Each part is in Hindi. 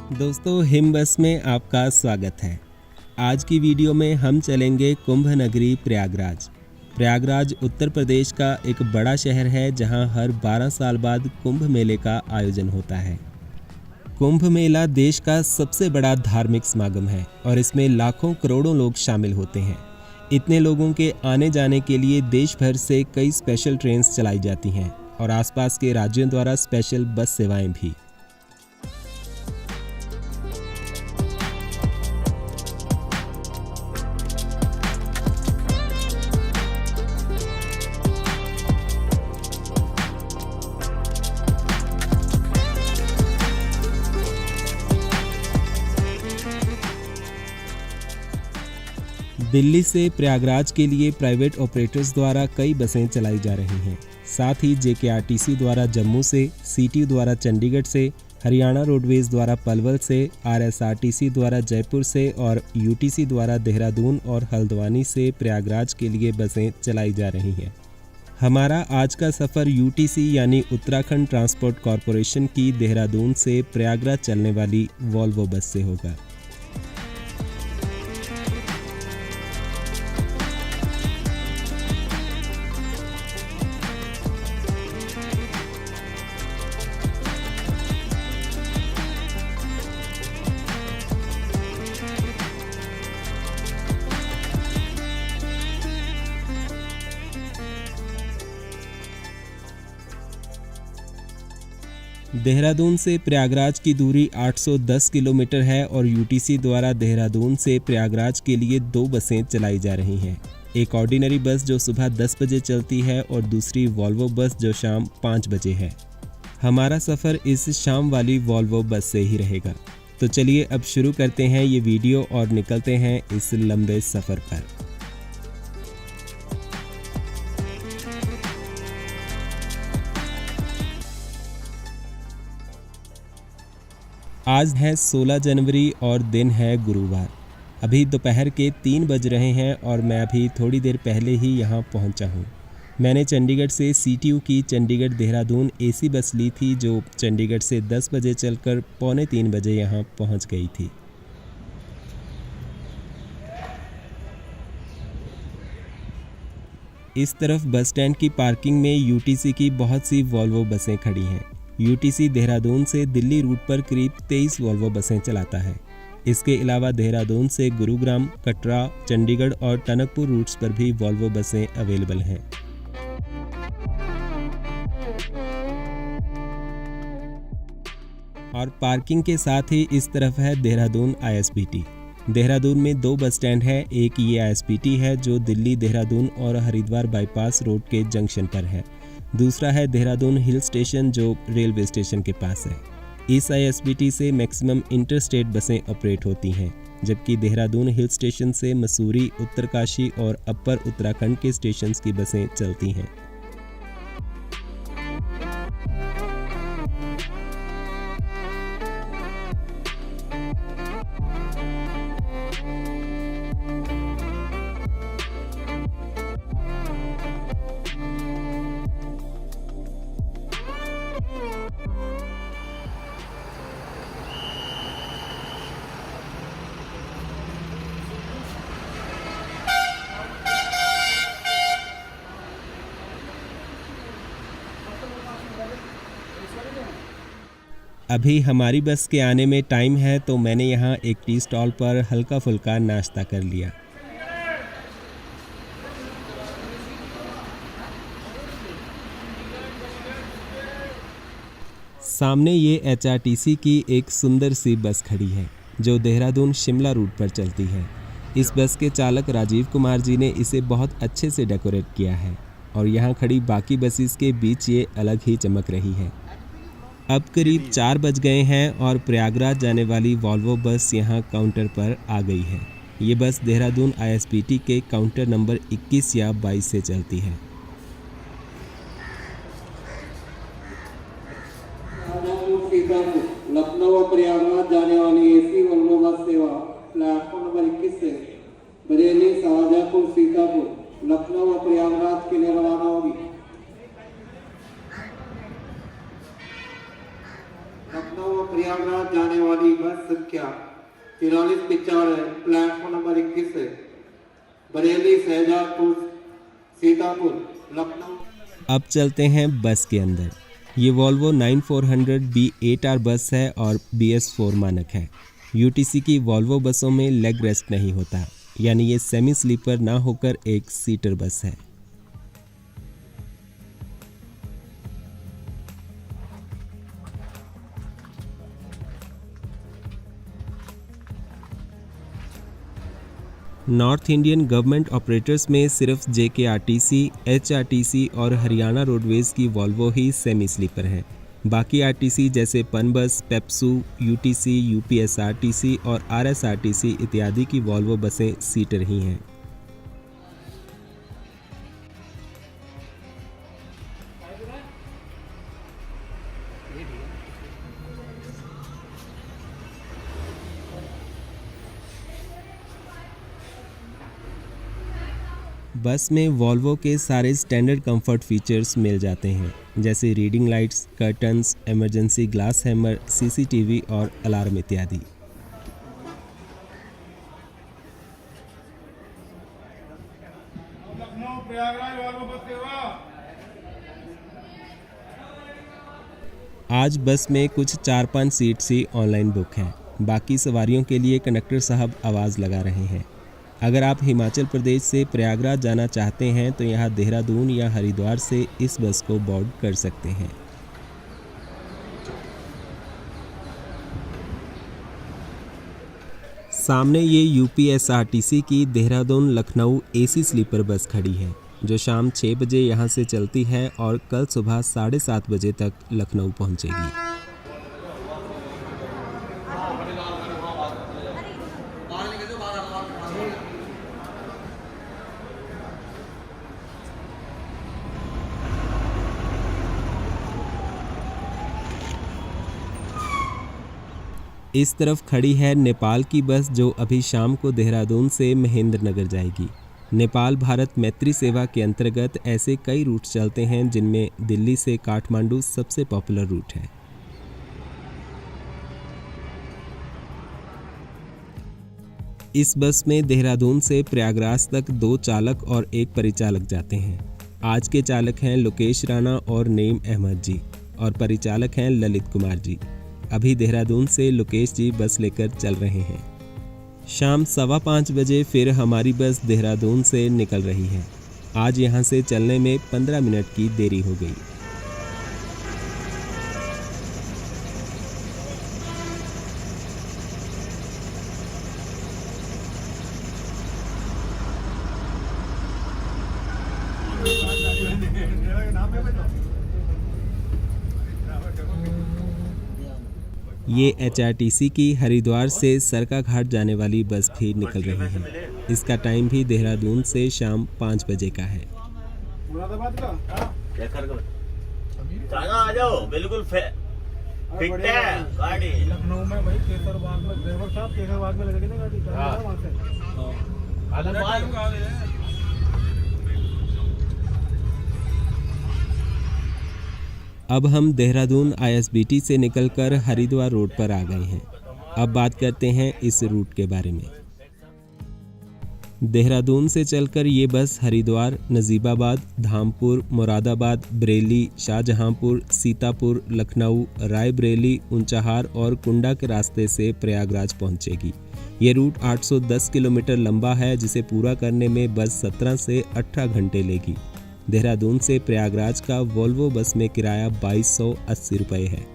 दोस्तों, हिम बस में आपका स्वागत है। आज की वीडियो में हम चलेंगे कुंभ नगरी प्रयागराज। प्रयागराज उत्तर प्रदेश का एक बड़ा शहर है जहां हर 12 साल बाद कुंभ मेले का आयोजन होता है। कुंभ मेला देश का सबसे बड़ा धार्मिक समागम है और इसमें लाखों करोड़ों लोग शामिल होते हैं। इतने लोगों के आने जाने के लिए देश भर से कई स्पेशल ट्रेन्स चलाई जाती हैं और आसपास के राज्यों द्वारा स्पेशल बस सेवाएं भी। दिल्ली से प्रयागराज के लिए प्राइवेट ऑपरेटर्स द्वारा कई बसें चलाई जा रही हैं। साथ ही JKRTC द्वारा जम्मू से, CTU द्वारा चंडीगढ़ से, हरियाणा रोडवेज द्वारा पलवल से, RSRTC द्वारा जयपुर से और UTC द्वारा देहरादून और हल्द्वानी से प्रयागराज के लिए बसें चलाई जा रही हैं। हमारा आज का सफ़र UTC यानी उत्तराखंड ट्रांसपोर्ट कॉरपोरेशन की देहरादून से प्रयागराज चलने वाली वॉल्वो बस से होगा। देहरादून से प्रयागराज की दूरी 810 किलोमीटर है और UTC द्वारा देहरादून से प्रयागराज के लिए 2 बसें चलाई जा रही हैं। एक ऑर्डिनरी बस जो सुबह 10 बजे चलती है और दूसरी वॉल्वो बस जो शाम 5 बजे है। हमारा सफ़र इस शाम वाली वॉल्वो बस से ही रहेगा। तो चलिए अब शुरू करते हैं ये वीडियो और निकलते हैं इस लंबे सफ़र पर। आज है 16 जनवरी और दिन है गुरुवार। अभी दोपहर के 3 बज रहे हैं और मैं अभी थोड़ी देर पहले ही यहाँ पहुँचा हूँ। मैंने चंडीगढ़ से CTU की चंडीगढ़ देहरादून AC बस ली थी जो चंडीगढ़ से 10 बजे चलकर 2:45 बजे यहाँ पहुँच गई थी। इस तरफ बस स्टैंड की पार्किंग में UTC की बहुत सी वॉल्वो बसें खड़ी हैं। UTC देहरादून से दिल्ली रूट पर करीब 23 वॉल्वो बसें चलाता है। इसके अलावा देहरादून से गुरुग्राम, कटरा, चंडीगढ़ और टनकपुर रूट्स पर भी वॉल्वो बसें अवेलेबल हैं। और पार्किंग के साथ ही इस तरफ है देहरादून ISBT। देहरादून में 2 बस स्टैंड है। एक ये ISBT है जो दिल्ली, देहरादून और हरिद्वार बाईपास रोड के जंक्शन पर है। दूसरा है देहरादून हिल स्टेशन जो रेलवे स्टेशन के पास है। इस ISBT से मैक्सिमम इंटरस्टेट बसें ऑपरेट होती हैं, जबकि देहरादून हिल स्टेशन से मसूरी, उत्तरकाशी और अपर उत्तराखंड के स्टेशंस की बसें चलती हैं। अभी हमारी बस के आने में टाइम है तो मैंने यहाँ एक टी स्टॉल पर हल्का फुल्का नाश्ता कर लिया। सामने ये HRTC की एक सुंदर सी बस खड़ी है जो देहरादून शिमला रूट पर चलती है। इस बस के चालक राजीव कुमार जी ने इसे बहुत अच्छे से डेकोरेट किया है और यहाँ खड़ी बाकी बसेस के बीच ये अलग ही चमक रही है। अब करीब 4 बज गए हैं और प्रयागराज जाने वाली वॉल्वो बस यहाँ काउंटर पर आ गई है। ये बस देहरादून ISBT के काउंटर नंबर 21 या 22 से चलती है। लखनऊ और प्रयागराज जाने वाली AC वॉल्वो बस सेवा प्लेटफॉर्म नंबर 21 से बरेली, शाहजहाँपुर, सीतापुर, लखनऊ और प्रयागराज के लिए रवाना होगी। लखनऊ व प्रयागराज जाने वाली बस संख्या 4345 प्लेटफॉर्म नंबर 21 से बरेली, शाहजहांपुर, सीतापुर, लखनऊ। अब चलते हैं बस के अंदर। ये वॉल्वो 9400 B8R बस है और BS4 मानक है। यूटीसी की वॉल्वो बसों में लेग रेस्ट नहीं होता, यानी ये सेमी स्लीपर ना होकर एक सीटर बस है। नॉर्थ इंडियन गवर्नमेंट ऑपरेटर्स में सिर्फ JKRTC, HRTC और हरियाणा रोडवेज की वॉल्वो ही सेमी स्लीपर है। बाकी आरटीसी जैसे पनबस, पेप्सू, UTC, UPSRTC और RSRTC इत्यादि की वॉल्वो बसें सीटर ही हैं। बस में वॉल्वो के सारे स्टैंडर्ड कंफर्ट फीचर्स मिल जाते हैं, जैसे reading lights, curtains, emergency glass hammer, CCTV और अलार्म इत्यादि। आज बस में कुछ 4-5 सीट्स ही ऑनलाइन बुक हैं। बाकी सवारियों के लिए कंडक्टर साहब आवाज़ लगा रहे हैं। अगर आप हिमाचल प्रदेश से प्रयागराज जाना चाहते हैं तो यहाँ देहरादून या हरिद्वार से इस बस को बोर्ड कर सकते हैं। सामने ये UPSRTC की Dehradun Lucknow AC sleeper bus खड़ी है, जो शाम 6 बजे यहाँ से चलती है और कल सुबह 7:30 बजे तक लखनऊ पहुँचेगी। इस तरफ खड़ी है नेपाल की बस, जो अभी शाम को देहरादून से महेंद्र नगर जाएगी। नेपाल भारत मैत्री सेवा के अंतर्गत ऐसे कई रूट चलते हैं, जिनमें दिल्ली से काठमांडू सबसे पॉपुलर रूट है। इस बस में देहरादून से प्रयागराज तक 2 चालक और 1 परिचालक जाते हैं। आज के चालक हैं लोकेश राणा और नईम अहमद जी, और परिचालक हैं ललित कुमार जी। अभी देहरादून से लोकेश जी बस लेकर चल रहे हैं। शाम 5:15 बजे फिर हमारी बस देहरादून से निकल रही है। आज यहाँ से चलने में 15 मिनट की देरी हो गई। ये HRTC की हरिद्वार से सरका घाट जाने वाली बस भी निकल रही है। इसका टाइम भी देहरादून से शाम 5 बजे का है। आ जाओ, बिल्कुल फिट है गाड़ी। लखनऊ में भाई केसरबाग में ड्राइवर साहब केसरबाग में लगेगी ना गाड़ी, वहाँ से। अब हम देहरादून ISBT से निकलकर हरिद्वार रोड पर आ गए हैं। अब बात करते हैं इस रूट के बारे में। देहरादून से चलकर ये बस हरिद्वार, नजीबाबाद, धामपुर, मुरादाबाद, बरेली, शाहजहांपुर, सीतापुर, लखनऊ, रायबरेली, ऊंचाहार और कुंडा के रास्ते से प्रयागराज पहुंचेगी। ये रूट 810 किलोमीटर लंबा है, जिसे पूरा करने में बस 17 से 18 घंटे लेगी। देहरादून से प्रयागराज का वोल्वो बस में किराया 2280 रुपये है।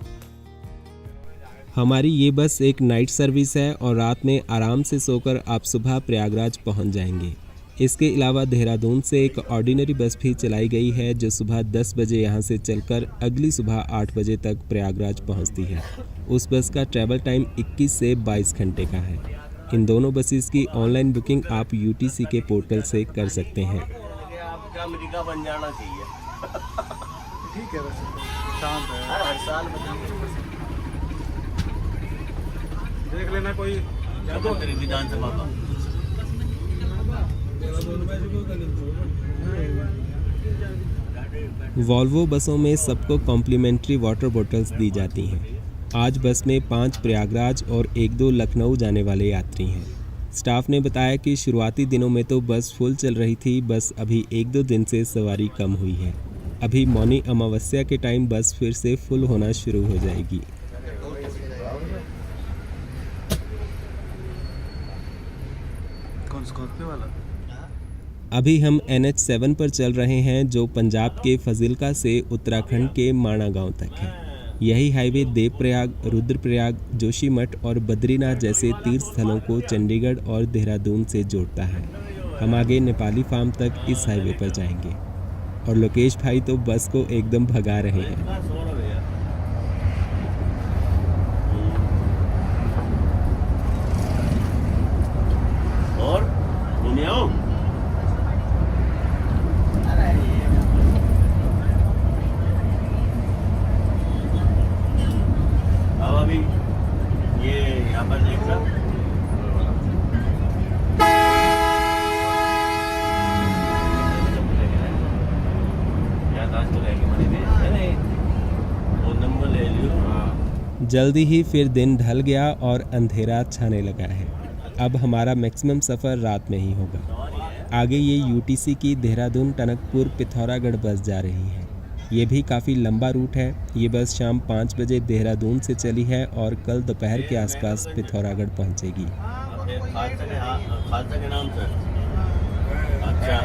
हमारी ये बस एक नाइट सर्विस है और रात में आराम से सोकर आप सुबह प्रयागराज पहुंच जाएंगे। इसके अलावा देहरादून से एक ऑर्डिनरी बस भी चलाई गई है, जो सुबह 10 बजे यहाँ से चलकर अगली सुबह 8 बजे तक प्रयागराज पहुँचती है। उस बस का ट्रैवल टाइम 21 से 22 घंटे का है। इन दोनों बसेस की ऑनलाइन बुकिंग आप UTC के पोर्टल से कर सकते हैं। अमेरिका बन जाना चाहिए। ठीक है, वैसे शांत है। हर साल देख लेना कोई विधानसभा का। वॉल्वो बसों में सबको कॉम्प्लीमेंट्री वाटर बोतल्स दी जाती हैं। आज बस में 5 प्रयागराज और 1-2 लखनऊ जाने वाले यात्री हैं। स्टाफ ने बताया कि शुरुआती दिनों में तो बस फुल चल रही थी, बस अभी 1-2 दिन से सवारी कम हुई है। अभी मौनी अमावस्या के टाइम बस फिर से फुल होना शुरू हो जाएगी। कौन स्कॉर्पियो वाला? अभी हम NH7 पर चल रहे हैं, जो पंजाब के फजिल्का से उत्तराखंड के माणा गांव तक है। यही हाईवे देवप्रयाग, रुद्रप्रयाग, जोशीमठ और बद्रीनाथ जैसे तीर्थ स्थलों को चंडीगढ़ और देहरादून से जोड़ता है। हम आगे नेपाली फार्म तक इस हाईवे पर जाएंगे और लोकेश भाई तो बस को एकदम भगा रहे हैं। और दुनिया अब अभी ये यहाँ पर देखना वो नंबर ले लियो। जल्दी ही फिर दिन ढल गया और अंधेरा छाने लगा है। अब हमारा मैक्सिमम सफ़र रात में ही होगा। आगे ये UTC की देहरादून टनकपुर पिथौरागढ़ बस जा रही है। ये भी काफ़ी लंबा रूट है। ये बस शाम 5 बजे देहरादून से चली है और कल दोपहर के आसपास पिथौरागढ़ पहुंचेगी। खालसा के नाम से अच्छा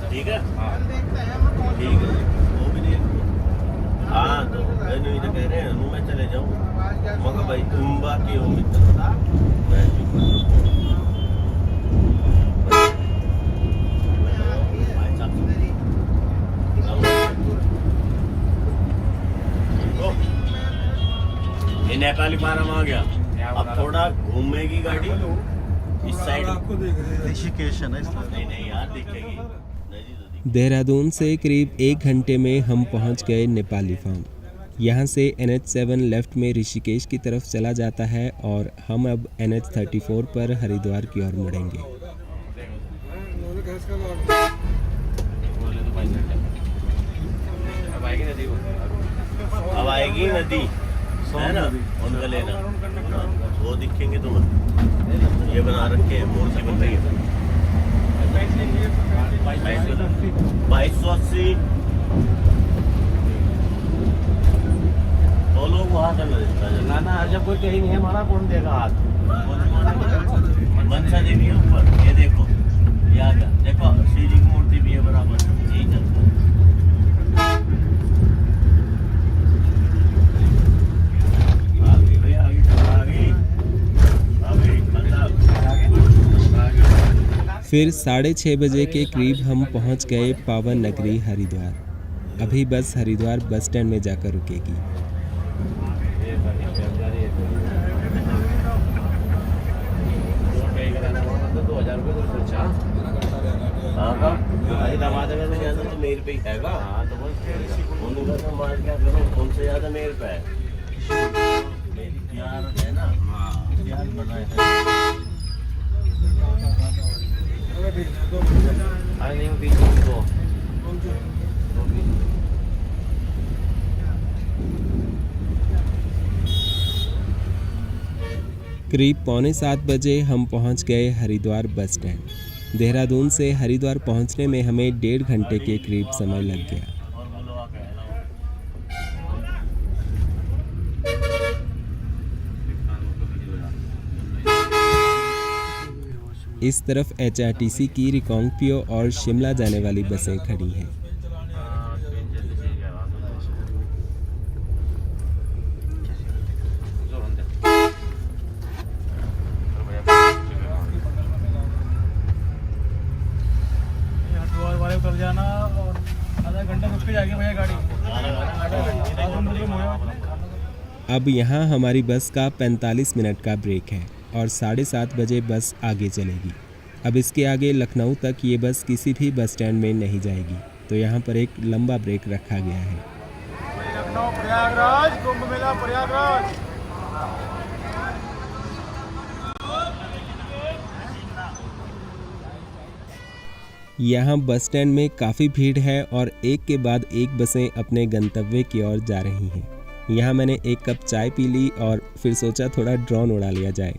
ठीक है, ठीक है वो भी नहीं। हाँ तो नहीं तो कह रहे हैं मैं चले जाऊँ मगर भाई तुम बाकी हो मित्र ये नेपाली फार्म आ गया। अब थोड़ा घूमेगी गाड़ी इस साइड। आपको देख रहे हैं ऋषिकेश है ना इसलिए नहीं यार दिखेगी। देहरादून से करीब 1 घंटे में हम पहुंच गए नेपाली फार्म। यहां से NH7 लेफ्ट में ऋषिकेश की तरफ चला जाता है और हम अब NH34 पर हरिद्वार की ओर मुड़ेंगे। अब आएगी नदी है ना, उनका लेना वो दिखेंगे तुम्हें। ये बना रखे हैं मूर्ति बन रही है 2280। वो लोग वहाँ से ना ना जब कोई कहीं नहीं है हमारा कौन देगा हाथ। मनसा देवी है ऊपर, ये देखो ये आ गया, देखो श्री जी की मूर्ति भी है बराबर। यही चलता है फिर 6:30 बजे के करीब हम पहुंच गए पावन नगरी हरिद्वार। अभी बस हरिद्वार बस स्टैंड में जाकर रुकेगी। तो मेरे पे ही हैगा। हाँ तो बस क्या करो तुमसे ज्यादा मेरे पे है। मेरी प्यार है ना, प्यार बनाए करीब 6:45 बजे हम पहुंच गए हरिद्वार बस स्टैंड। देहरादून से हरिद्वार पहुंचने में हमें 1.5 घंटे के करीब समय लग गया। इस तरफ HRTC की रिकांगपियो और शिमला जाने वाली बसें खड़ी हैं। हरिद्वार वाले उतर जाना और आधा घंटा रुक के जाएगी भैया गाड़ी। अब यहाँ हमारी बस का 45 मिनट का ब्रेक है और 7:30 बजे बस आगे चलेगी। अब इसके आगे लखनऊ तक ये बस किसी भी बस स्टैंड में नहीं जाएगी, तो यहाँ पर एक लंबा ब्रेक रखा गया है। लखनऊ प्रयागराज, कुंभ मेला प्रयागराज। यहाँ बस स्टैंड में काफ़ी भीड़ है और एक के बाद एक बसें अपने गंतव्य की ओर जा रही हैं। यहाँ मैंने एक कप चाय पी ली और फिर सोचा थोड़ा ड्रोन उड़ा लिया जाए।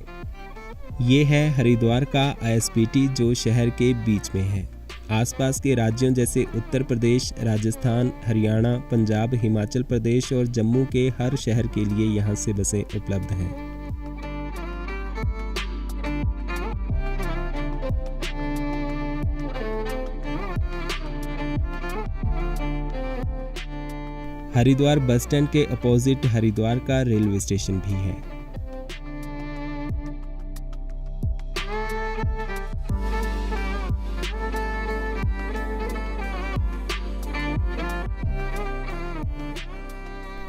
ये है हरिद्वार का ISBT जो शहर के बीच में है। आसपास के राज्यों जैसे उत्तर प्रदेश, राजस्थान, हरियाणा, पंजाब, हिमाचल प्रदेश और जम्मू के हर शहर के लिए यहाँ से बसें उपलब्ध हैं। हरिद्वार बस स्टैंड के अपोजिट हरिद्वार का रेलवे स्टेशन भी है।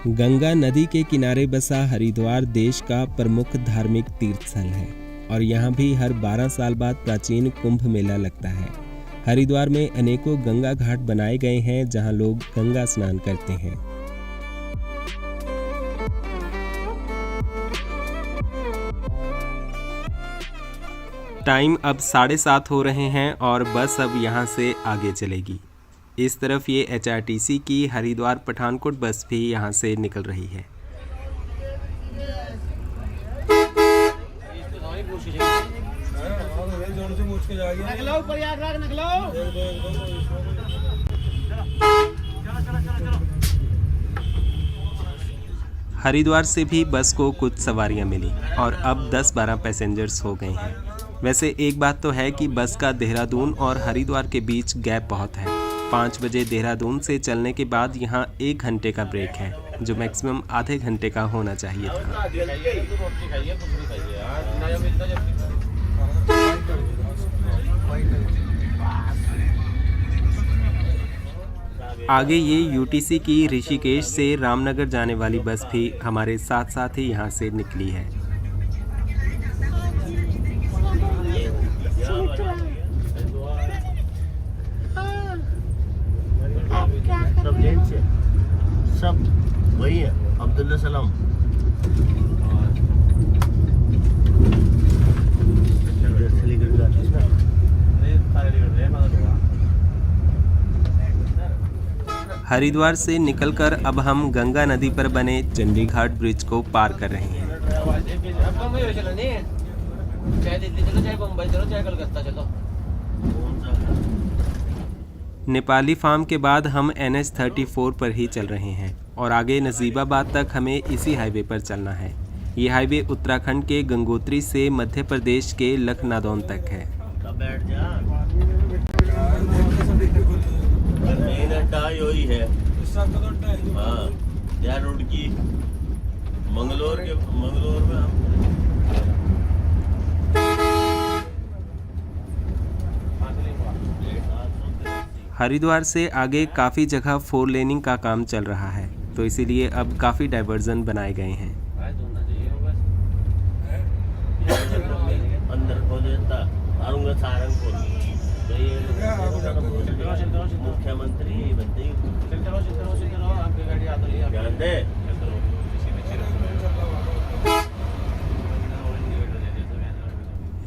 गंगा नदी के किनारे बसा हरिद्वार देश का प्रमुख धार्मिक तीर्थ स्थल है और यहाँ भी हर 12 साल बाद प्राचीन कुंभ मेला लगता है। हरिद्वार में अनेकों गंगा घाट बनाए गए हैं जहाँ लोग गंगा स्नान करते हैं। टाइम अब 7:30 हो रहे हैं और बस अब यहाँ से आगे चलेगी। इस तरफ ये HRTC की हरिद्वार पठानकोट बस भी यहाँ से निकल रही है। हरिद्वार से भी बस को कुछ सवारियाँ मिली और अब 10-12 पैसेंजर्स हो गए हैं। वैसे एक बात तो है कि बस का देहरादून और हरिद्वार के बीच गैप बहुत है। 5 बजे देहरादून से चलने के बाद यहाँ 1 घंटे का ब्रेक है जो मैक्सिमम आधे घंटे का होना चाहिए था। आगे ये UTC की ऋषिकेश से रामनगर जाने वाली बस भी हमारे साथ साथ ही यहाँ से निकली है। सब जेंट्स है, सब वही है, अब्दुल्ला सलाम। हरिद्वार से निकलकर अब हम गंगा नदी पर बने चंडी घाट ब्रिज को पार कर रहे हैं। नेपाली फार्म के बाद हम NH34 पर ही चल रहे हैं और आगे नजीबाबाद तक हमें इसी हाईवे पर चलना है। ये हाईवे उत्तराखंड के गंगोत्री से मध्य प्रदेश के लखनादौन तक है। मेन अड्डा यही है। हाँ, यार रोड की मंगलोर में हम हरिद्वार से आगे काफ़ी जगह 4 लेनिंग का काम चल रहा है तो इसीलिए अब काफ़ी डाइवर्जन बनाए गए हैं। अंदर को देता आऊंगा सारंगपुर मुख्यमंत्री बनते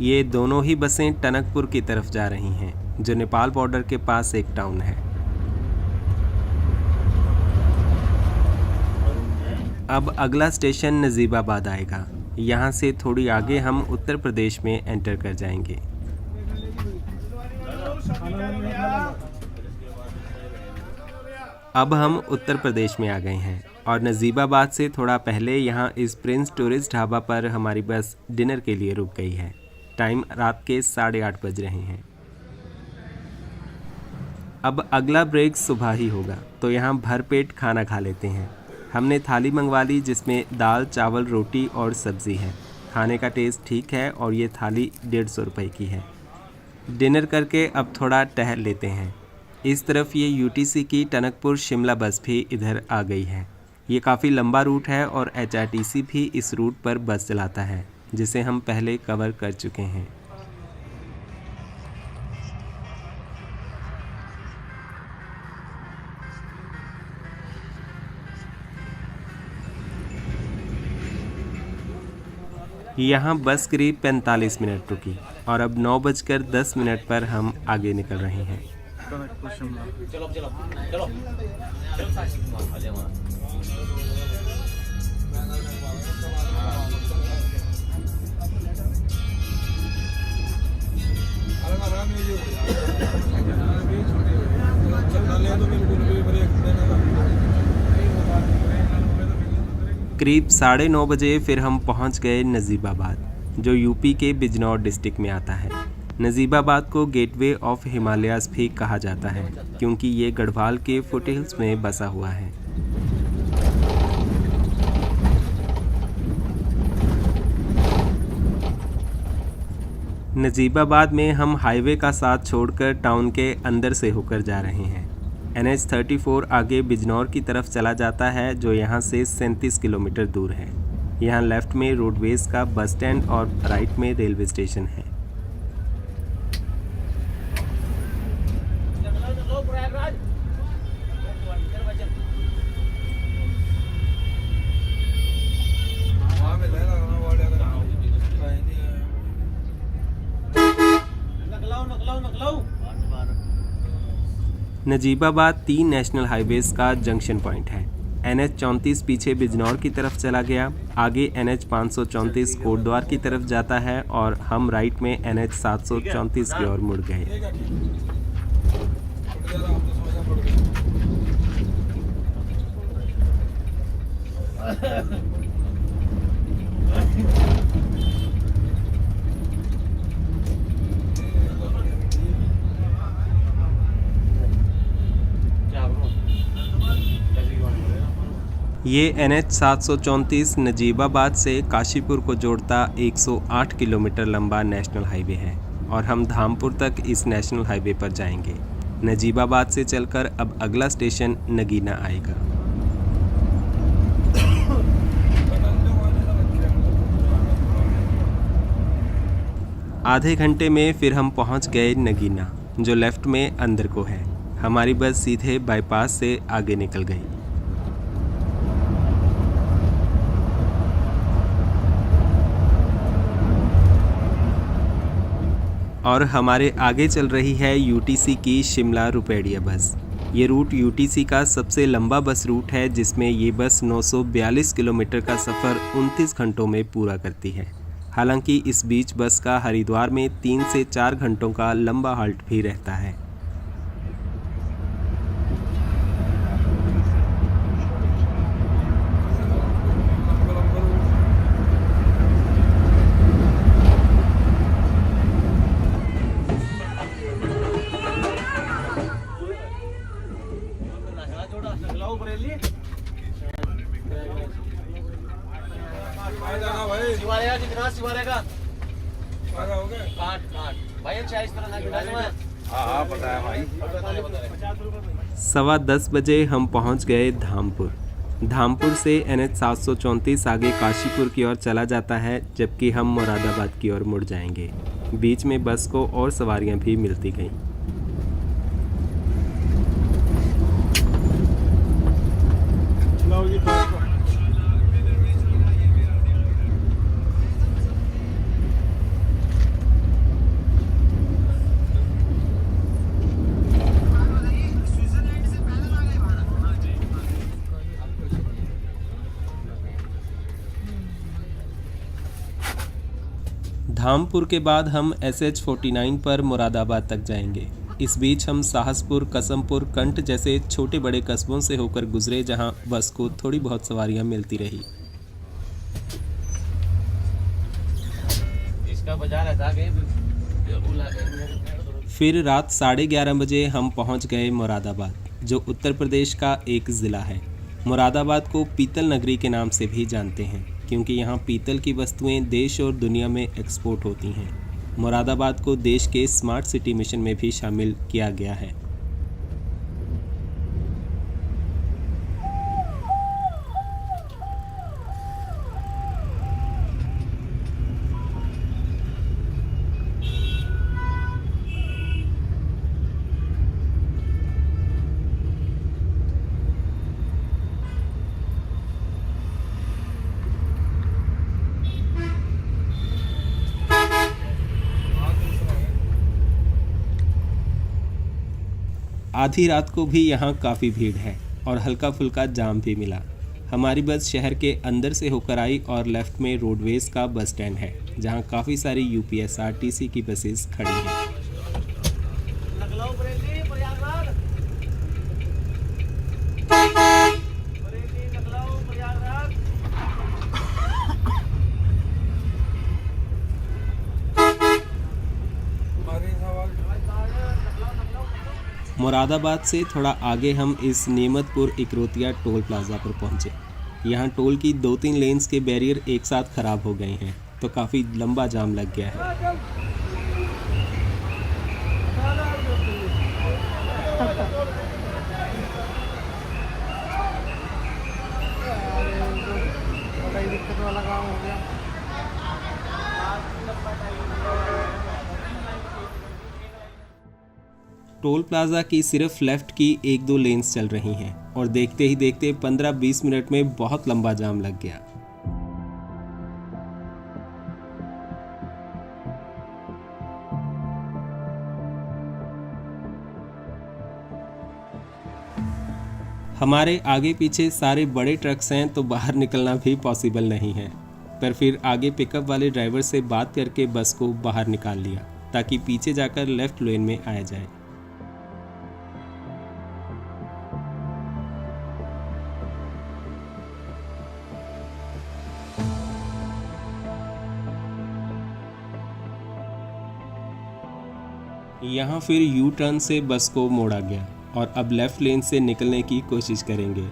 ये दोनों ही बसें टनकपुर की तरफ जा रही हैं जो नेपाल बॉर्डर के पास एक टाउन है। अब अगला स्टेशन नजीबाबाद आएगा। यहाँ से थोड़ी आगे हम उत्तर प्रदेश में एंटर कर जाएंगे। अब हम उत्तर प्रदेश में आ गए हैं और नजीबाबाद से थोड़ा पहले यहाँ इस प्रिंस टूरिस्ट ढाबा पर हमारी बस डिनर के लिए रुक गई है। टाइम रात के 8:30 बज रहे हैं। अब अगला ब्रेक सुबह ही होगा तो यहाँ भरपेट खाना खा लेते हैं। हमने थाली मंगवा ली जिसमें दाल, चावल, रोटी और सब्ज़ी है। खाने का टेस्ट ठीक है और ये थाली 150 रुपये की है। डिनर करके अब थोड़ा टहल लेते हैं। इस तरफ ये UTC की टनकपुर शिमला बस भी इधर आ गई है। ये काफ़ी लंबा रूट है और HRTC भी इस रूट पर बस चलाता है जिसे हम पहले कवर कर चुके हैं। यहाँ बस करीब 45 मिनट रुकी और अब 9:10 पर हम आगे निकल रहे हैं। कनकपुर शिमला। चलो चलो चलो चलो आ जाओ। करीब 9:30 बजे फिर हम पहुंच गए नजीबाबाद, जो यूपी के बिजनौर डिस्ट्रिक्ट में आता है। नजीबाबाद को गेटवे ऑफ हिमालयाज़ भी कहा जाता है क्योंकि ये गढ़वाल के फुटहिल्स में बसा हुआ है। नजीबाबाद में हम हाईवे का साथ छोड़कर टाउन के अंदर से होकर जा रहे हैं। NH-34 आगे बिजनौर की तरफ चला जाता है, जो यहाँ से 37 किलोमीटर दूर है। यहाँ लेफ्ट में रोडवेज का बस स्टैंड और राइट में रेलवे स्टेशन है। नजीबाबाद 3 नेशनल हाईवेज का जंक्शन पॉइंट है। NH-34 पीछे बिजनौर की तरफ चला गया, आगे NH-534 कोटद्वार की तरफ जाता है और हम राइट में NH-734 की ओर मुड़ गए। ये NH-734 नजीबाबाद से काशीपुर को जोड़ता 108 किलोमीटर लंबा नेशनल हाईवे है और हम धामपुर तक इस नेशनल हाईवे पर जाएंगे। नजीबाबाद से चलकर अब अगला स्टेशन नगीना आएगा। आधे घंटे में फिर हम पहुंच गए नगीना, जो लेफ्ट में अंदर को है। हमारी बस सीधे बाईपास से आगे निकल गई। और हमारे आगे चल रही है UTC की शिमला रुपेडिया बस। ये रूट UTC का सबसे लंबा बस रूट है, जिसमें ये बस 942 किलोमीटर का सफ़र 29 घंटों में पूरा करती है। हालांकि इस बीच बस का हरिद्वार में 3 से 4 घंटों का लंबा हाल्ट भी रहता है। सवा 10 बजे हम पहुंच गए धामपुर। धामपुर से NH-734 आगे काशीपुर की ओर चला जाता है, जबकि हम मुरादाबाद की ओर मुड़ जाएंगे। बीच में बस को और सवारियां भी मिलती गईं। धामपुर के बाद हम SH-49 पर मुरादाबाद तक जाएंगे। इस बीच हम साहसपुर, कसमपुर, कंठ जैसे छोटे बड़े कस्बों से होकर गुजरे, जहां बस को थोड़ी बहुत सवारियां मिलती रही। इसका बाजार है। फिर रात 11:30 बजे हम पहुंच गए मुरादाबाद, जो उत्तर प्रदेश का एक ज़िला है। मुरादाबाद को पीतल नगरी के नाम से भी जानते हैं, क्योंकि यहाँ पीतल की वस्तुएं देश और दुनिया में एक्सपोर्ट होती हैं। मुरादाबाद को देश के स्मार्ट सिटी मिशन में भी शामिल किया गया है। आधी रात को भी यहाँ काफ़ी भीड़ है और हल्का फुल्का जाम भी मिला। हमारी बस शहर के अंदर से होकर आई और लेफ्ट में रोडवेज का बस स्टैंड है जहाँ काफ़ी सारी यूपीएसआरटीसी की बसेस खड़ी हैं। मुरादाबाद से थोड़ा आगे हम इस नेमतपुर इकरोतिया टोल प्लाज़ा पर पहुंचे। यहाँ टोल की 2-3 लेन्स के बैरियर एक साथ ख़राब हो गए हैं तो काफ़ी लंबा जाम लग गया है। टोल प्लाज़ा की सिर्फ लेफ़्ट की 1-2 लेन्स चल रही हैं और देखते ही देखते 15-20 मिनट में बहुत लंबा जाम लग गया। हमारे आगे पीछे सारे बड़े ट्रक्स हैं तो बाहर निकलना भी पॉसिबल नहीं है, पर फिर आगे पिकअप वाले ड्राइवर से बात करके बस को बाहर निकाल लिया ताकि पीछे जाकर लेफ़्ट लेन में आया जाए। यहाँ फिर यू टर्न से बस को मोड़ा गया और अब लेफ्ट लेन से निकलने की कोशिश करेंगे।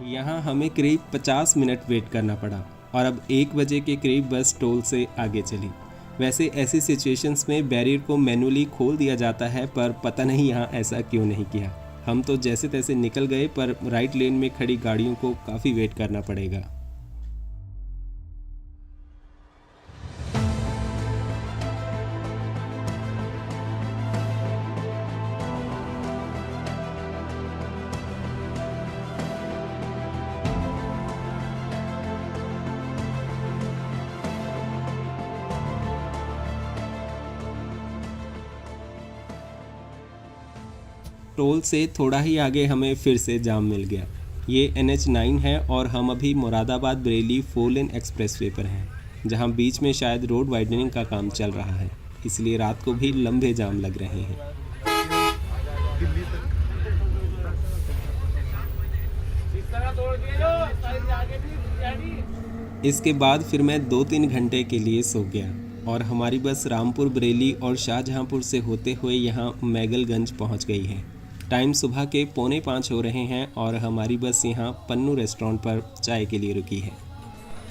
यहाँ हमें करीब 50 मिनट वेट करना पड़ा और अब 1 बजे के करीब बस टोल से आगे चली। वैसे ऐसी सिचुएशंस में बैरियर को मैनुअली खोल दिया जाता है, पर पता नहीं यहाँ ऐसा क्यों नहीं किया। हम तो जैसे तैसे निकल गए, पर राइट लेन में खड़ी गाड़ियों को काफ़ी वेट करना पड़ेगा। टोल से थोड़ा ही आगे हमें फिर से जाम मिल गया। ये NH9 है और हम अभी मुरादाबाद बरेली 4 लेन एक्सप्रेसवे पर हैं, जहां बीच में शायद रोड वाइडनिंग का काम चल रहा है, इसलिए रात को भी लंबे जाम लग रहे हैं। इसके बाद फिर मैं 2-3 घंटे के लिए सो गया और हमारी बस रामपुर बरेली और शाहजहांपुर से होते हुए यहाँ मैगलगंज पहुँच गई है। टाइम सुबह के 4:45 हो रहे हैं और हमारी बस यहाँ पन्नू रेस्टोरेंट पर चाय के लिए रुकी है।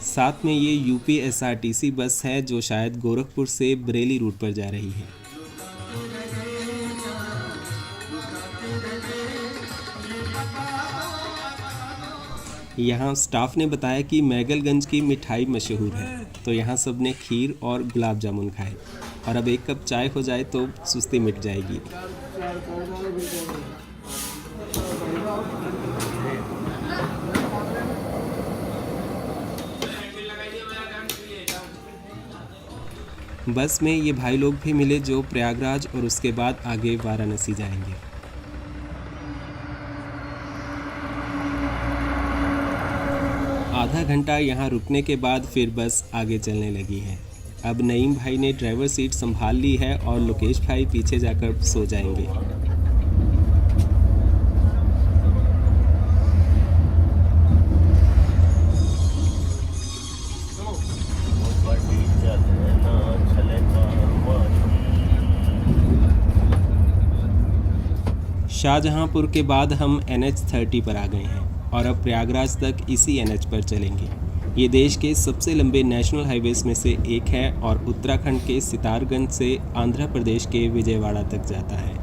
साथ में ये UPSRTC बस है जो शायद गोरखपुर से बरेली रूट पर जा रही है। यहाँ स्टाफ ने बताया कि मैगलगंज की मिठाई मशहूर है, तो यहाँ सब ने खीर और गुलाब जामुन खाए और अब 1 कप चाय हो जाए तो सुस्ती मिट जाएगी। बस में ये भाई लोग भी मिले जो प्रयागराज और उसके बाद आगे वाराणसी जाएंगे। आधा घंटा यहाँ रुकने के बाद फिर बस आगे चलने लगी है। अब नईम भाई ने ड्राइवर सीट संभाल ली है और लोकेश भाई पीछे जाकर सो जाएंगे। शाहजहांपुर के बाद हम NH30 पर आ गए हैं और अब प्रयागराज तक इसी NH पर चलेंगे। ये देश के सबसे लंबे नेशनल हाईवेज में से एक है और उत्तराखंड के सितारगंज से आंध्र प्रदेश के विजयवाड़ा तक जाता है।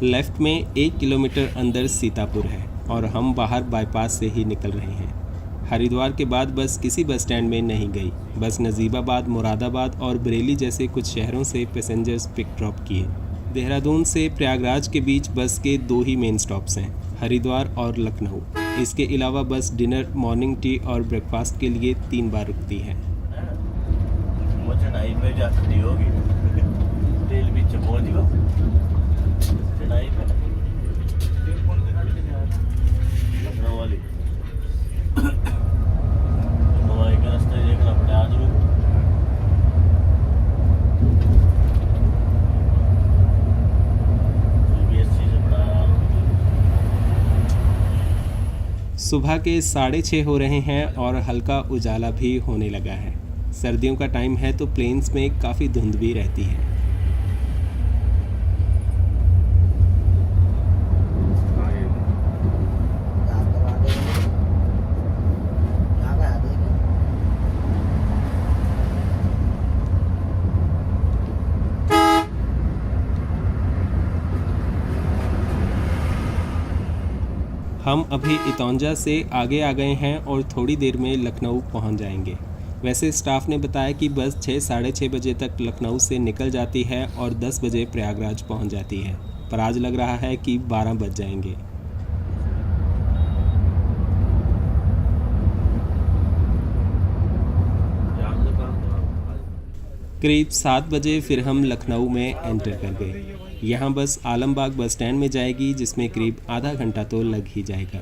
लेफ्ट में 1 किलोमीटर अंदर सीतापुर है और हम बाहर बाईपास से ही निकल रहे हैं। हरिद्वार के बाद बस किसी बस स्टैंड में नहीं गई। बस नजीबाबाद, मुरादाबाद और बरेली जैसे कुछ शहरों से पैसेंजर्स पिक ड्रॉप किए। देहरादून से प्रयागराज के बीच बस के 2 ही मेन स्टॉप्स हैं, हरिद्वार और लखनऊ। इसके अलावा बस डिनर, मॉर्निंग टी और ब्रेकफास्ट के लिए 3 बार रुकती है। वो चढ़ाई पे जा सकती होगी, तेल भी चपोल दियो चढ़ाई पे लखनऊ वाली हवाई का रास्ता देखना पड़ा आज रुक। सुबह के 6:30 हो रहे हैं और हल्का उजाला भी होने लगा है। सर्दियों का टाइम है तो प्लेन्स में काफ़ी धुंध भी रहती है। हम अभी इतौंजा से आगे आ गए हैं और थोड़ी देर में लखनऊ पहुंच जाएंगे। वैसे स्टाफ ने बताया कि बस 6-6:30 बजे तक लखनऊ से निकल जाती है और 10 बजे प्रयागराज पहुंच जाती है, पर आज लग रहा है कि 12 बज जाएंगे। करीब 7 बजे फिर हम लखनऊ में एंटर कर गए। यहाँ बस आलमबाग बस स्टैंड में जाएगी, जिसमें करीब आधा घंटा तो लग ही जाएगा।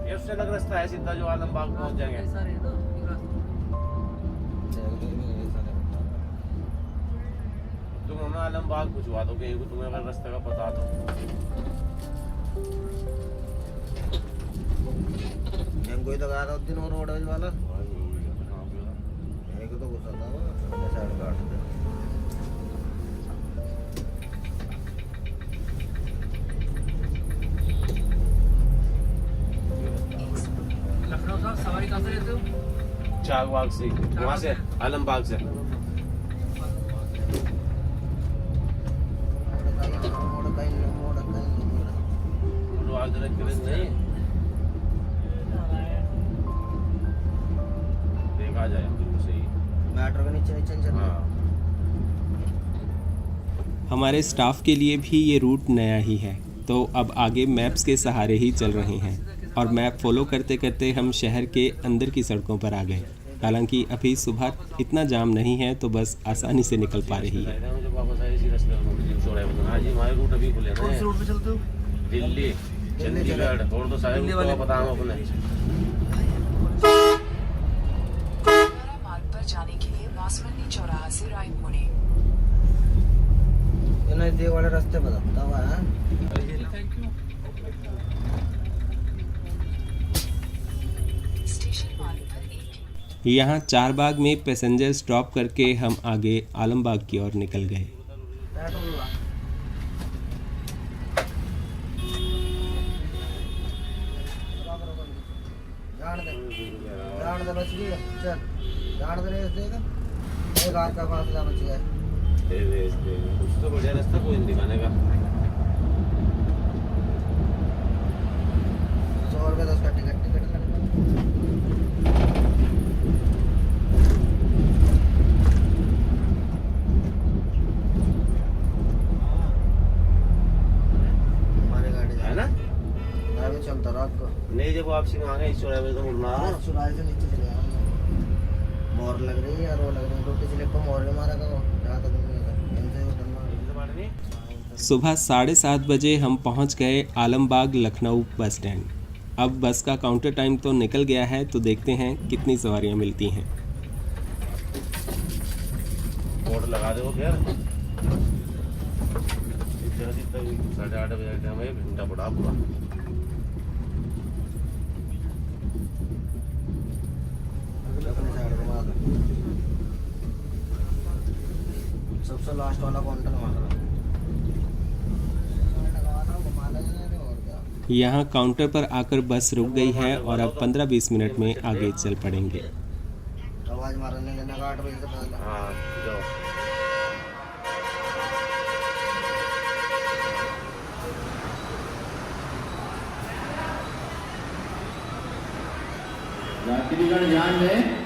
ये उससे लग रास्ता है सीधा जो आलमबाग पहुंच जाएंगे। तुम हमें आलमबाग पूछवा दो कि तुम्हें अगर रास्ते का पता तो। कोई तो गा रहा दिन और रोड वाला एक तो गुस्सा था वो साइड काट दे। लखनऊ साहब सवारी कहाँ से लेते हो? चागबाग से, वहाँ से आलमबाग से। देखा जाए सही मेट्रो के नीचे नीचे चल। हमारे स्टाफ के लिए भी ये रूट नया ही है, तो अब आगे मैप्स के सहारे ही चल रहे हैं और मैप फॉलो करते करते हम शहर के अंदर की सड़कों पर आ गए। हालांकि अभी सुबह इतना जाम नहीं है तो बस आसानी से निकल पा रही है। रूट पे चलते हो? दिल्ली, चंडीगढ़ और तो सारे रूट का पता हम अपने। मार्ग पर जाने के लिए बासमती चौराहा से राइट मुड़े। ये नजदीक वाले रास्ते बताता हुआ है। स्टेशन मार्ग पर यहाँ चारबाग में पैसेंजर्स ड्रॉप करके हम आगे आलमबाग की ओर निकल गए। जान दे बच गई चल जान दे रेस देगा एक आध का फासला बच गया। कुछ तो बढ़िया रास्ता कोई नहीं दिखाने का। 100 रुपये 10 का टिकट हमारी गाड़ी है ना? मैं भी चलता रहा आपको नहीं जब वापसी में आ गए इस चौराहे पे तो मुड़ना। चुराई से नीचे चले गया मोर लग रही है यार वो लग रही है रोटी स्लिप पर मोर नहीं मारा का वो जहाँ तक सुबह 7:30 बजे हम पहुंच गए आलमबाग लखनऊ बस स्टैंड। अब बस का काउंटर टाइम तो निकल गया है, तो देखते हैं कितनी सवारियां मिलती हैं। बोर्ड लगा दो फिर 8:30 बजे टाइम है, घंटा पड़ा पूरा। अपने साइड घुमा दो सब सबसे लास्ट वाला काउंटर मारा। यहाँ काउंटर पर आकर बस रुक गई है और अब 15-20 मिनट में आगे चल पड़ेंगे। आवाज मारने देना 8 बजे से पहले। हाँ जाओ। यात्रीगण ध्यान दें,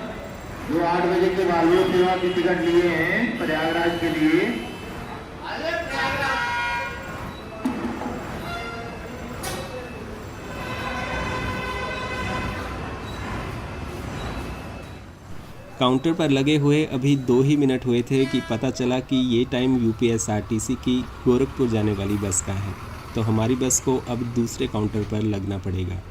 जो 8 बजे के वाल्वो सेवा की टिकट लिए हैं प्रयागराज के लिए, काउंटर पर लगे हुए अभी 2 ही मिनट हुए थे कि पता चला कि ये टाइम यूपीएसआरटीसी की गोरखपुर जाने वाली बस का है, तो हमारी बस को अब दूसरे काउंटर पर लगना पड़ेगा।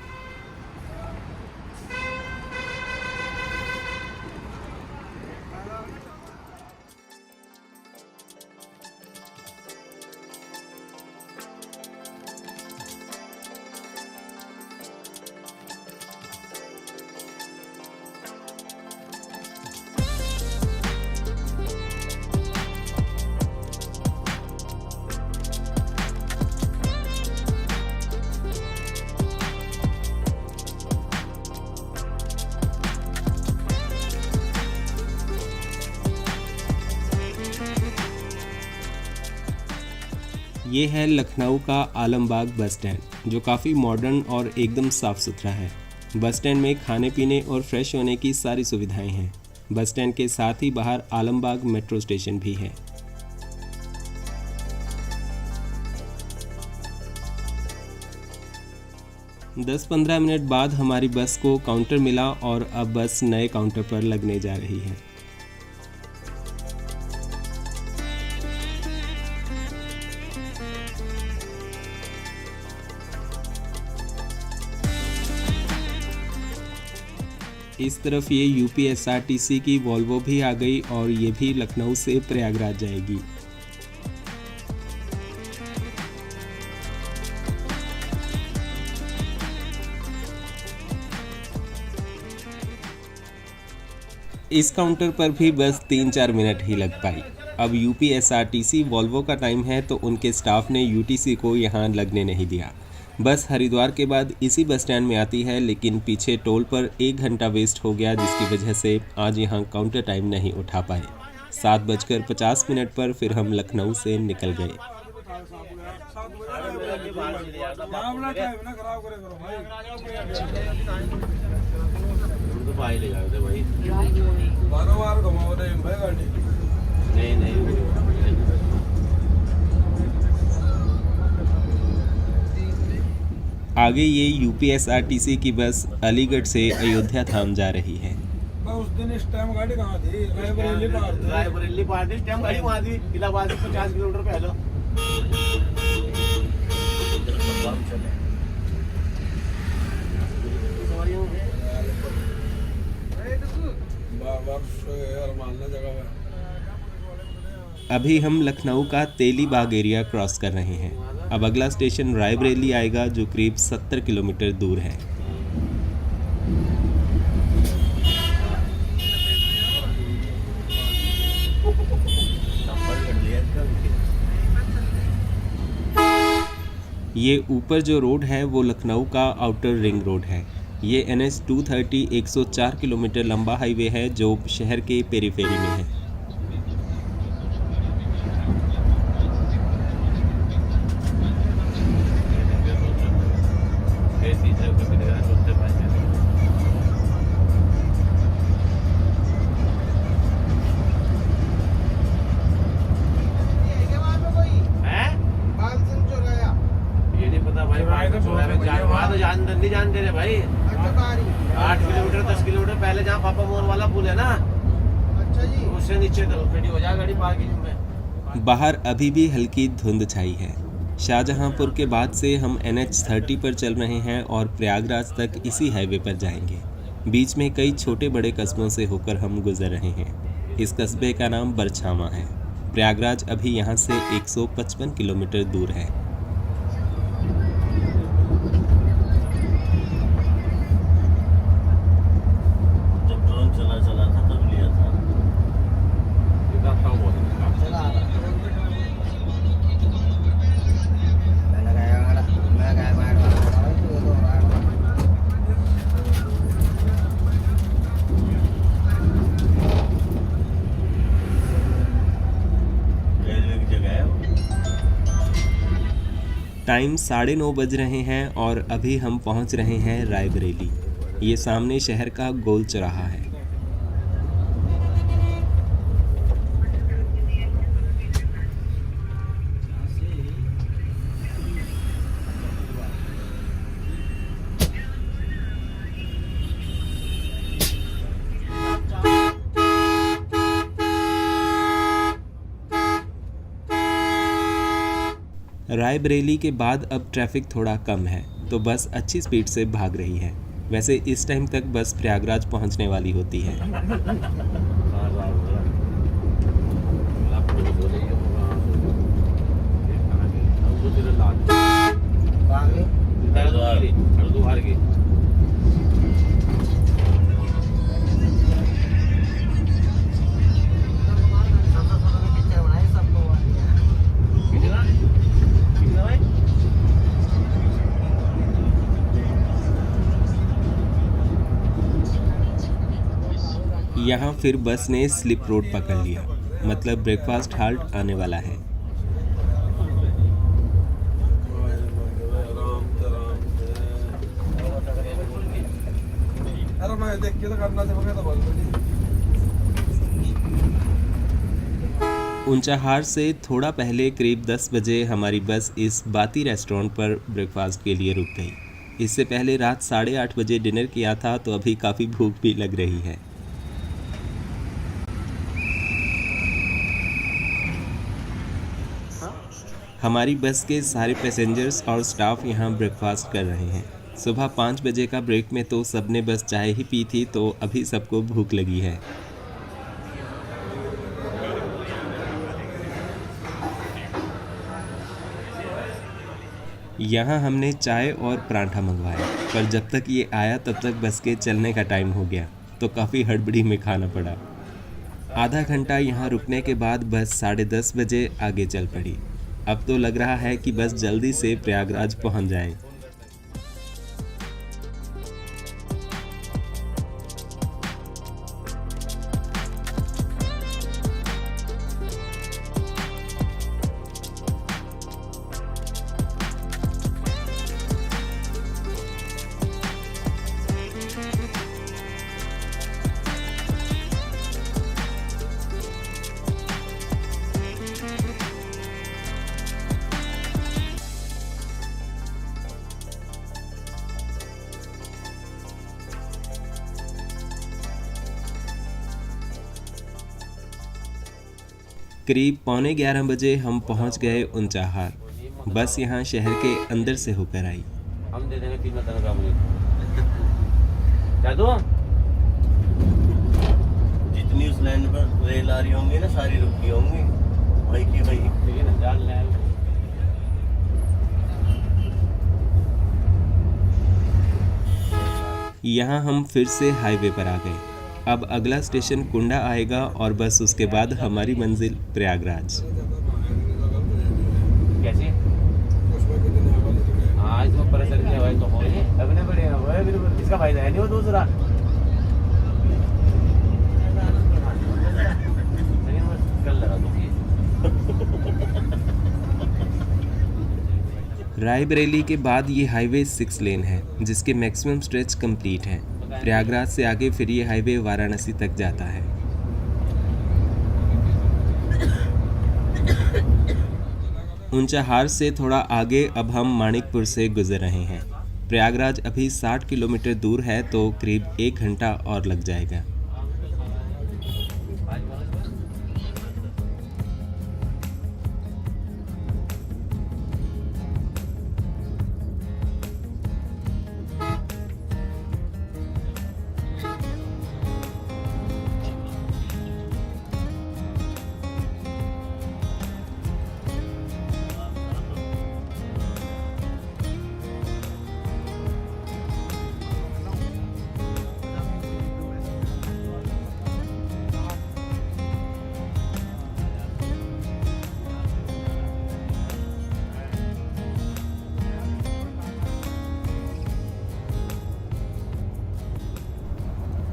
ये है लखनऊ का आलमबाग बस स्टैंड, जो काफ़ी मॉडर्न और एकदम साफ़ सुथरा है। बस स्टैंड में खाने पीने और फ्रेश होने की सारी सुविधाएं हैं। बस स्टैंड के साथ ही बाहर आलमबाग मेट्रो स्टेशन भी है। दस 15 मिनट बाद हमारी बस को काउंटर मिला और अब बस नए काउंटर पर लगने जा रही है। इस तरफ ये यूपीएसआरटीसी की वॉल्वो भी आ गई और ये भी लखनऊ से प्रयागराज जाएगी। इस काउंटर पर भी बस 3-4 मिनट ही लग पाई। अब यूपीएसआरटीसी वॉल्वो का टाइम है तो उनके स्टाफ ने यूटीसी को यहाँ लगने नहीं दिया। बस हरिद्वार के बाद इसी बस स्टैंड में आती है, लेकिन पीछे टोल पर 1 घंटा वेस्ट हो गया, जिसकी वजह से आज यहाँ काउंटर टाइम नहीं उठा पाए। 7:50 पर फिर हम लखनऊ से निकल गए। आगे ये यूपीएसआरटीसी की बस अलीगढ़ से अयोध्या धाम जा रही है। उस दिन इस टाइम गाड़ी कहाँ थी? रायबरेली पार थी, टाइम गाड़ी वहाँ थी, इलाहाबाद से 50 किलोमीटर पहले। अभी हम लखनऊ का तेली बाग एरिया क्रॉस कर रहे हैं। अब अगला स्टेशन रायबरेली आएगा, जो करीब 70 किलोमीटर दूर है। ये ऊपर जो रोड है वो लखनऊ का आउटर रिंग रोड है। ये NH 230 104 किलोमीटर लंबा हाईवे है, जो शहर के पेरीफेरी में है। नहीं जानते रे भाई। 8 किलोमीटर 10 किलोमीटर पहले जहाँ पापा मोर वाला पुल है ना, अच्छा जी, उससे नीचे तो खड़ी हो जाए गाड़ी पार्किंग में। बाहर अभी भी हल्की धुंध छाई है। शाहजहांपुर के बाद से हम NH 30 पर चल रहे हैं और प्रयागराज तक इसी हाईवे पर जाएंगे। बीच में कई छोटे बड़े कस्बों से होकर हम गुजर रहे हैं। इस कस्बे का नाम बरछावा है। प्रयागराज अभी यहाँ से 155 किलोमीटर दूर है। जब ड्रोन चला था तब लिया था। टाइम 9:30 बज रहे हैं और अभी हम पहुंच रहे हैं रायबरेली। ये सामने शहर का गोल चौराहा है। रायबरेली के बाद अब ट्रैफिक थोड़ा कम है तो बस अच्छी स्पीड से भाग रही है। वैसे इस टाइम तक बस प्रयागराज पहुंचने वाली होती है। हरिद्वार की यहाँ फिर बस ने स्लिप रोड पकड़ लिया, मतलब ब्रेकफास्ट हाल्ट आने वाला है। ऊंचाहार से थोड़ा पहले करीब 10 बजे हमारी बस इस बाती रेस्टोरेंट पर ब्रेकफास्ट के लिए रुक गई। इससे पहले रात 8:30 बजे डिनर किया था तो अभी काफ़ी भूख भी लग रही है। हमारी बस के सारे पैसेंजर्स और स्टाफ यहाँ ब्रेकफास्ट कर रहे हैं। सुबह 5 बजे का ब्रेक में तो सबने बस चाय ही पी थी, तो अभी सबको भूख लगी है। यहाँ हमने चाय और पराठा मंगवाया, पर जब तक ये आया तब तक बस के चलने का टाइम हो गया, तो काफ़ी हड़बड़ी में खाना पड़ा। आधा घंटा यहाँ रुकने के बाद बस 10:30 बजे आगे चल पड़ी। अब तो लग रहा है कि बस जल्दी से प्रयागराज पहुँच जाएं। करीब 10:45 बजे हम पहुंच गए ऊंचाहार। बस यहाँ शहर के अंदर से होकर आई। हम दे देंगे 3 मतन का मुझे क्या दो। जितनी उस लाइन पर रेल आ रही होंगी ना, सारी रुकी होंगी वही की वही। ठीक है ना, जान ले। यहाँ हम फिर से हाईवे पर आ गए। अब अगला स्टेशन कुंडा आएगा और बस उसके बाद हमारी मंजिल प्रयागराज। कैसे? हाँ, इसमें परेशानी नहीं भाई, तो हो नहीं लगने पड़ेगा वो बिल्कुल। इसका फायदा है नहीं वो दूसरा। कल लगा दूंगी। रायबरेली के बाद ये हाईवे 6 लेन है, जिसके मैक्सिमम स्ट्रेच कंप्लीट है। प्रयागराज से आगे फिर ये हाईवे वाराणसी तक जाता है। ऊंचाहार से थोड़ा आगे अब हम माणिकपुर से गुजर रहे हैं। प्रयागराज अभी 60 किलोमीटर दूर है, तो करीब 1 घंटा और लग जाएगा।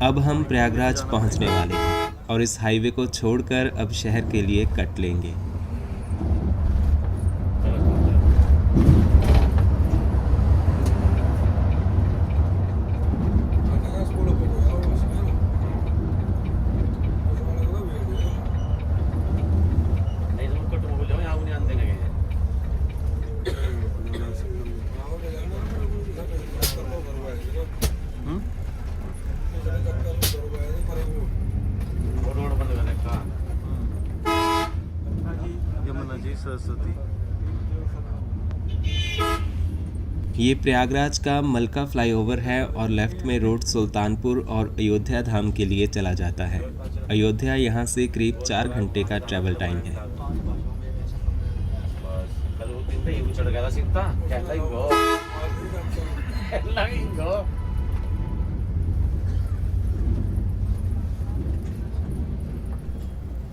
अब हम प्रयागराज पहुंचने वाले हैं और इस हाईवे को छोड़कर अब शहर के लिए कट लेंगे। ये प्रयागराज का मलका फ्लाईओवर है और लेफ्ट में रोड सुल्तानपुर और अयोध्या धाम के लिए चला जाता है। अयोध्या यहाँ से करीब 4 घंटे का ट्रैवल टाइम है।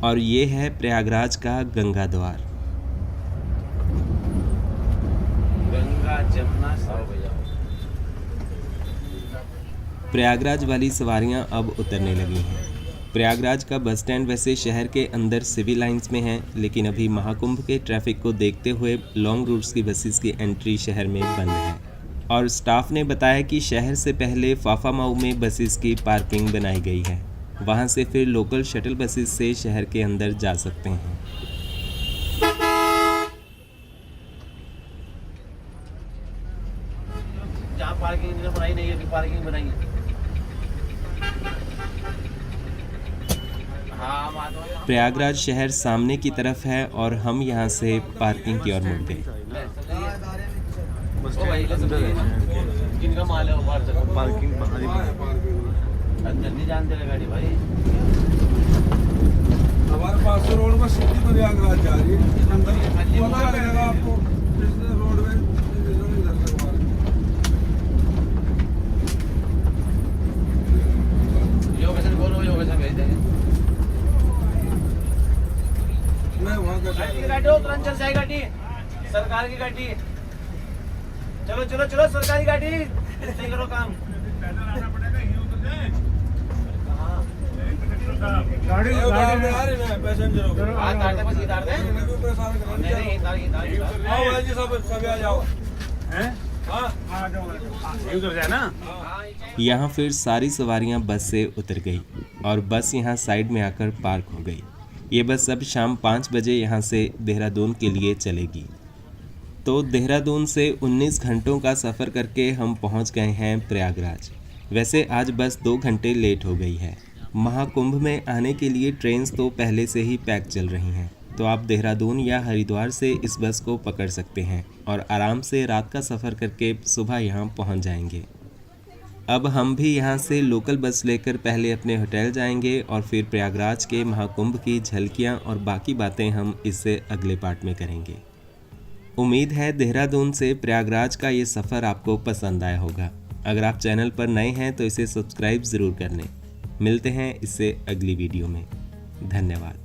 और ये है प्रयागराज का गंगा द्वार। गंगा जमुना सब भैया। प्रयागराज वाली सवारियां अब उतरने लगी हैं। प्रयागराज का बस स्टैंड वैसे शहर के अंदर सिविल लाइंस में है, लेकिन अभी महाकुंभ के ट्रैफिक को देखते हुए लॉन्ग रूट्स की बसेस की एंट्री शहर में बंद है। और स्टाफ ने बताया कि शहर से पहले फाफामाऊ में बसेस की पार्किंग बनाई गई है, वहां से फिर लोकल शटल बसेस से शहर के अंदर जा सकते हैं। जहाँ पार्किंग इन्होंने बनाई नहीं है, पार्किंग बनाई है। हाँ, प्रयागराज शहर सामने की तरफ है और हम यहाँ से पार्किंग की ओर मुड़ गए। किनका माल है वो बाहर से? पार्किंग अंदर नहीं जानते ले गाड़ी भाई। हमारे पास से रोड में सीधी प्रयागराज जा रही है, अंदर पता लगेगा आपको इस रोड में इधर से बाहर। योगेशन बोलो, योगेशन भेज देंगे। मैं वहाँ का गाड़ी हो, तुरंत चल जाए गाड़ी, सरकार की गाड़ी। चलो चलो चलो, सरकारी गाड़ी, ऐसे करो काम। गाड़ी में आ रही है पैसेंजरों को। हाँ, तारते बस इधर दे। इन्हें भी परेशान करना नहीं नहीं, इधर। आओ भाई जी, सब आ जाओ। हैं? हाँ, आ जाओ। उधर जाए ना। यहाँ फिर सारी सवारियाँ बस से उतर गई और बस यहाँ साइड में आकर पार्क हो गई। ये बस अब शाम 5 बजे यहाँ से देहरादून के लिए चलेगी। तो देहरादून से 19 घंटों का सफ़र करके हम पहुँच गए हैं प्रयागराज। वैसे आज बस 2 घंटे लेट हो गई है। महाकुंभ में आने के लिए ट्रेन्स तो पहले से ही पैक चल रही हैं, तो आप देहरादून या हरिद्वार से इस बस को पकड़ सकते हैं और आराम से रात का सफ़र करके सुबह यहाँ पहुँच जाएंगे। अब हम भी यहाँ से लोकल बस लेकर पहले अपने होटल जाएंगे और फिर प्रयागराज के महाकुंभ की झलकियाँ और बाकी बातें हम इससे अगले पार्ट में करेंगे। उम्मीद है देहरादून से प्रयागराज का ये सफ़र आपको पसंद आया होगा। अगर आप चैनल पर नए हैं तो इसे सब्सक्राइब ज़रूर कर लें। मिलते हैं इससे अगली वीडियो में। धन्यवाद।